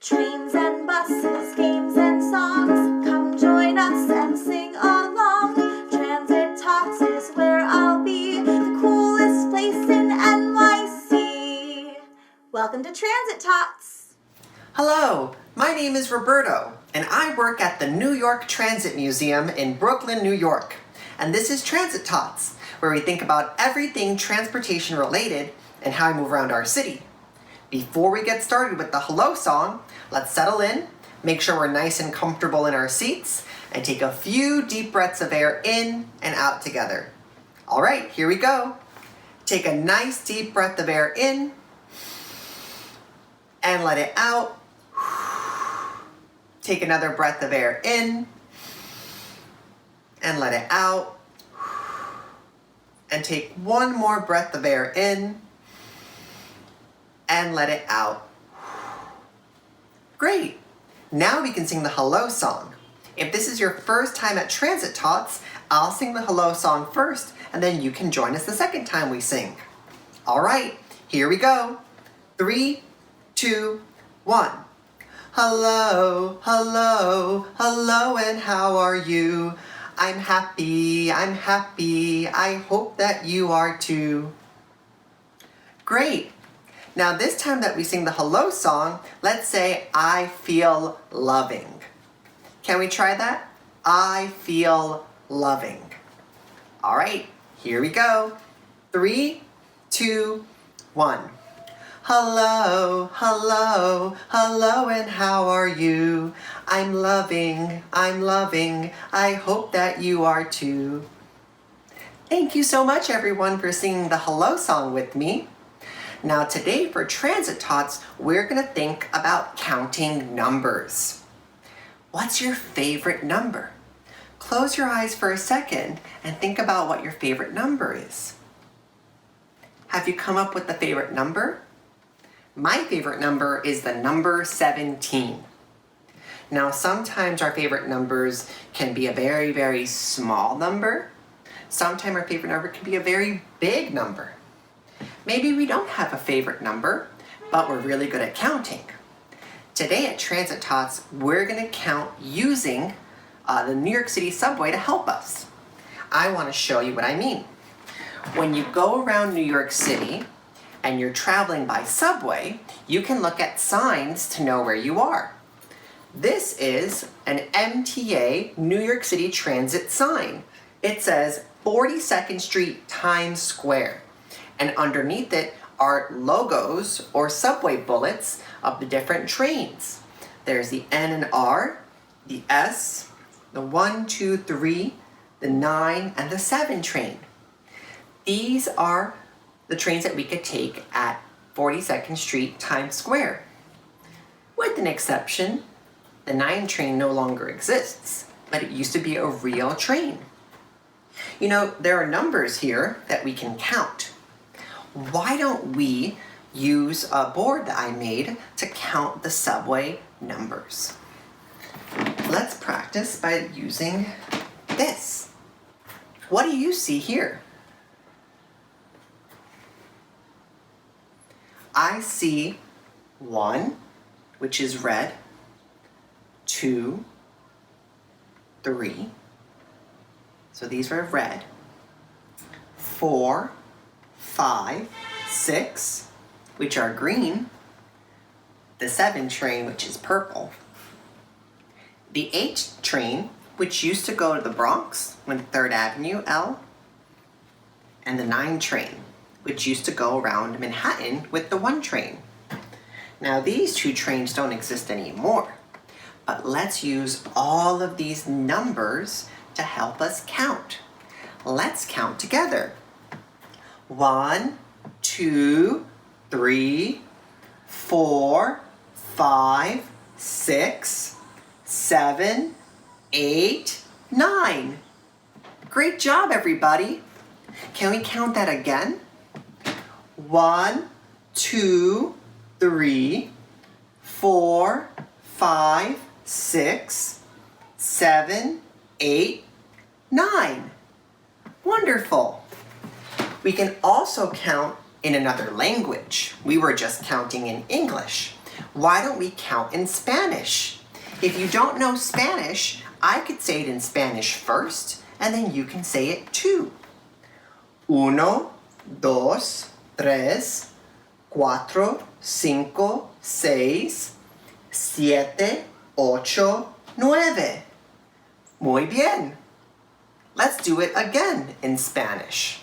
Trains and buses, games and songs, come join us and sing along. Transit Tots is where I'll be, the coolest place in NYC. Welcome to Transit Tots. Hello, my name is Roberto, and I work at the New York Transit Museum in Brooklyn, New York. And this is Transit Tots, where we think about everything transportation related and how we move around our city. Before we get started with the hello song, let's settle in, make sure we're nice and comfortable in our seats, and take a few deep breaths of air in and out together. All right, here we go. Take a nice deep breath of air in and let it out. Take another breath of air in and let it out. And take one more breath of air in and let it out. Great! Now we can sing the hello song. If this is your first time at Transit Tots, I'll sing the hello song first, and then you can join us the second time we sing. All right, here we go. 3, 2, 1. Hello, hello, hello, and how are you? I'm happy, I hope that you are too. Great! Now this time that we sing the hello song, let's say, I feel loving. Can we try that? I feel loving. All right, here we go. 3, 2, 1. Hello, hello, hello, and how are you? I'm loving, I hope that you are too. Thank you so much everyone for singing the hello song with me. Now today for Transit Tots, we're gonna think about counting numbers. What's your favorite number? Close your eyes for a second and think about what your favorite number is. Have you come up with a favorite number? My favorite number is the number 17. Now sometimes our favorite numbers can be a very, very small number. Sometimes our favorite number can be a very big number. Maybe we don't have a favorite number, but we're really good at counting. Today at Transit Tots, we're gonna count using the New York City subway to help us. I wanna show you what I mean. When you go around New York City and you're traveling by subway, you can look at signs to know where you are. This is an MTA New York City Transit sign. It says 42nd Street, Times Square. And underneath it are logos or subway bullets of the different trains. There's the N and R, the S, the 1, 2, 3, the 9, and the 7 train. These are the trains that we could take at 42nd Street, Times Square. With an exception, the 9 train no longer exists, but it used to be a real train. You know, there are numbers here that we can count. Why don't we use a board that I made to count the subway numbers? Let's practice by using this. What do you see here? I see 1, which is red, 2, 3, so these are red, 4, 5, 6, which are green, the 7 train, which is purple, the 8 train, which used to go to the Bronx with 3rd Avenue, L, and the 9 train, which used to go around Manhattan with the 1 train. Now these 2 trains don't exist anymore, but let's use all of these numbers to help us count. Let's count together. 1, 2, 3, 4, 5, 6, 7, 8, 9. Great job, everybody. Can we count that again? 1, 2, 3, 4, 5, 6, 7, 8, 9. Wonderful. We can also count in another language. We were just counting in English. Why don't we count in Spanish? If you don't know Spanish, I could say it in Spanish first, and then you can say it too. 1, 2, 3, 4, 5, 6, 7, 8, 9. Muy bien. Let's do it again in Spanish.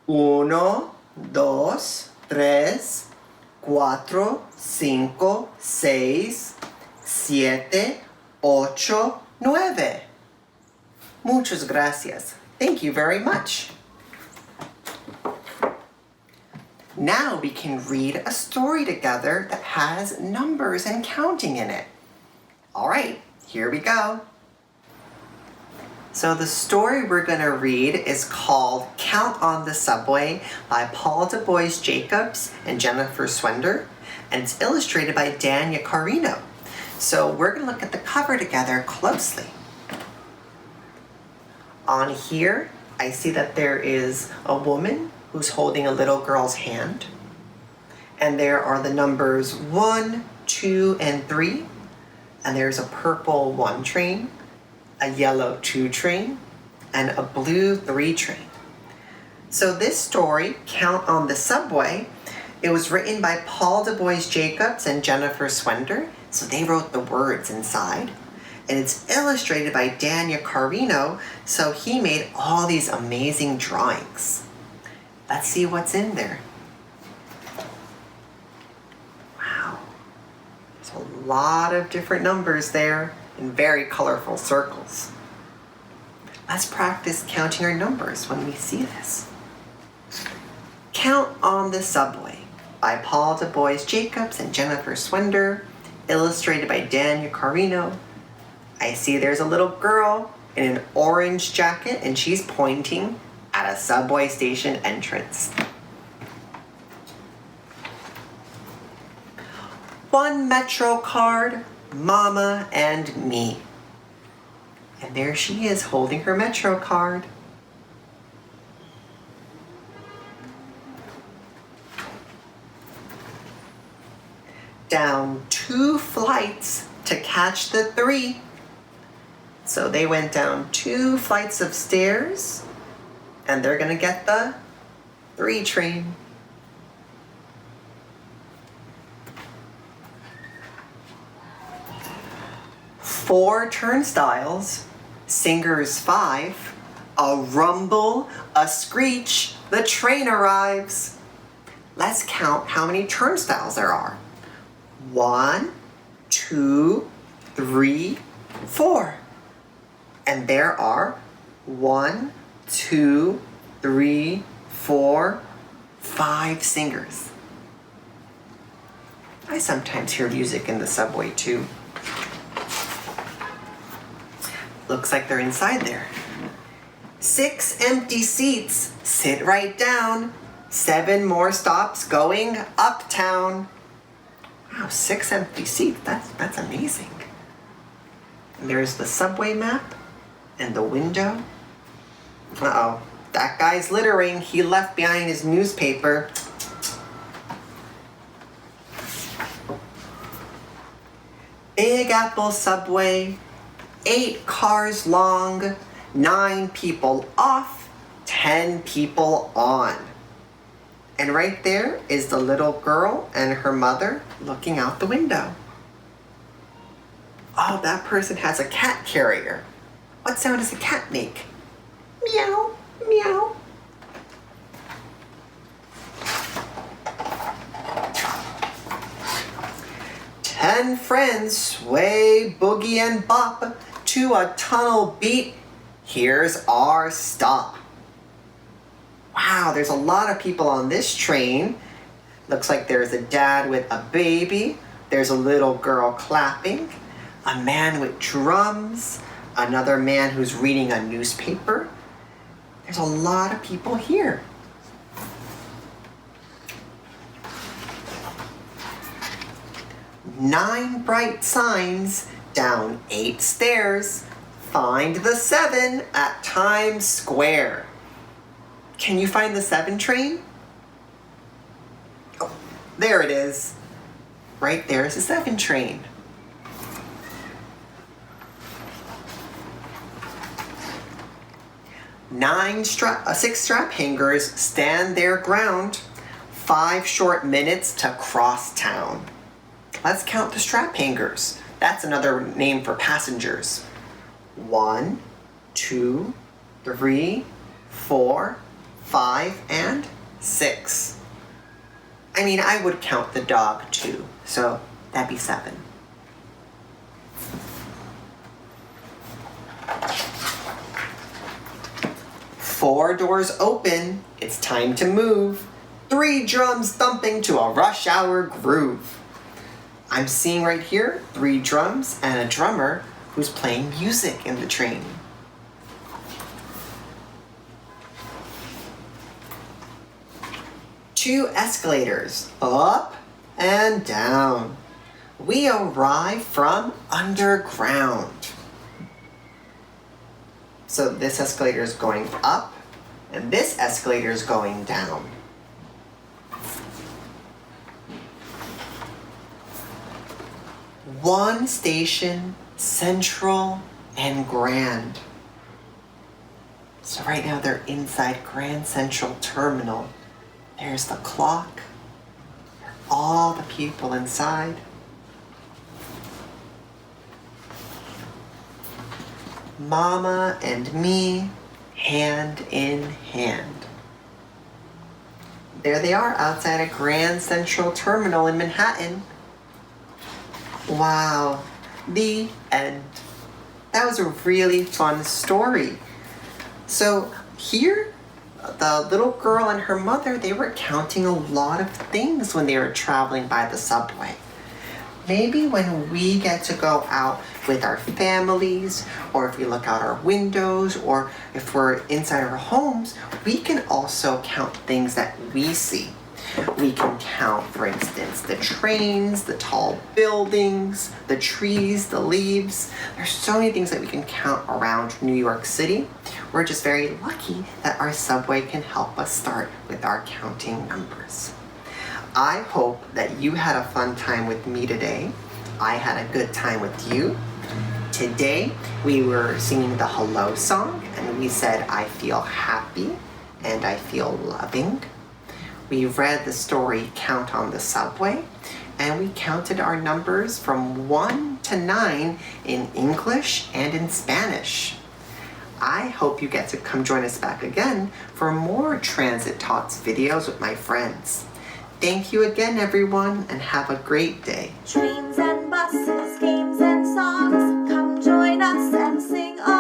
1, 2, 3, 4, 5, 6, 7, 8, 9. Muchas gracias. Thank you very much. Now we can read a story together that has numbers and counting in it. All right, here we go. So the story we're going to read is called Count on the Subway by Paul Du Bois Jacobs and Jennifer Swender, and it's illustrated by Dan Yacarino. So we're going to look at the cover together closely. On here, I see that there is a woman who's holding a little girl's hand. And there are the numbers 1, 2, and 3. And there's a purple 1 train, a yellow 2 train, and a blue 3 train. So this story, Count on the Subway, it was written by Paul Du Bois Jacobs and Jennifer Swender. So they wrote the words inside. And it's illustrated by Dan Yacarino, so he made all these amazing drawings. Let's see what's in there. Wow. There's a lot of different numbers there in very colorful circles. Let's practice counting our numbers when we see this. Count on the Subway by Paul Du Bois Jacobs and Jennifer Swender, illustrated by Dan Yacarino. I see there's a little girl in an orange jacket and she's pointing at a subway station entrance. 1 Metro card, Mama and me. And there she is holding her Metro card. Down 2 flights to catch the 3. So they went down 2 flights of stairs and they're gonna get the 3 train. Four turnstiles, singers 5, a rumble, a screech, the train arrives. Let's count how many turnstiles there are. 1, 2, 3, 4. And there are 1, 2, 3, 4, 5 singers. I sometimes hear music in the subway too. Looks like they're inside there. 6 empty seats, sit right down. 7 more stops going uptown. Wow, 6 empty seats, that's amazing. And there's the subway map and the window. Uh-oh, that guy's littering. He left behind his newspaper. Big Apple subway, 8 cars long, 9 people off, 10 people on. And right there is the little girl and her mother looking out the window. Oh, that person has a cat carrier. What sound does a cat make? Meow, meow. Ten friends sway, boogie, and bop to a tunnel beat. Here's our stop. Wow, there's a lot of people on this train. Looks like there's a dad with a baby. There's a little girl clapping. A man with drums. Another man who's reading a newspaper. There's a lot of people here. Nine bright signs down 8 stairs. Find the 7 at Times Square. Can you find the 7 train? Oh, there it is. Right there is the 7 train. Six strap hangers stand their ground. 5 short minutes to cross town. Let's count the strap hangers. That's another name for passengers. 1, 2, 3, 4, 5, and 6. I mean, I would count the dog too, so that'd be 7. Four doors open, it's time to move. 3 drums thumping to a rush hour groove. I'm seeing right here 3 drums and a drummer who's playing music in the train. Two escalators, up and down. We arrive from underground. So this escalator is going up, and this escalator is going down. One station, central and grand. So right now they're inside Grand Central Terminal. There's the clock, all the people inside. Mama and me, hand in hand. There they are outside a Grand Central Terminal in Manhattan. Wow, the end. That was a really fun story. So here, the little girl and her mother, they were counting a lot of things when they were traveling by the subway. Maybe when we get to go out with our families, or if we look out our windows, or if we're inside our homes, we can also count things that we see. We can count, for instance, the trains, the tall buildings, the trees, the leaves. There's so many things that we can count around New York City. We're just very lucky that our subway can help us start with our counting numbers. I hope that you had a fun time with me today. I had a good time with you. Today, we were singing the hello song, and we said, I feel happy and I feel loving. We read the story Count on the Subway, and we counted our numbers from 1 to 9 in English and in Spanish. I hope you get to come join us back again for more Transit Tots videos with my friends. Thank you again, everyone, and have a great day. Trains and buses, games and songs, come join us and sing along.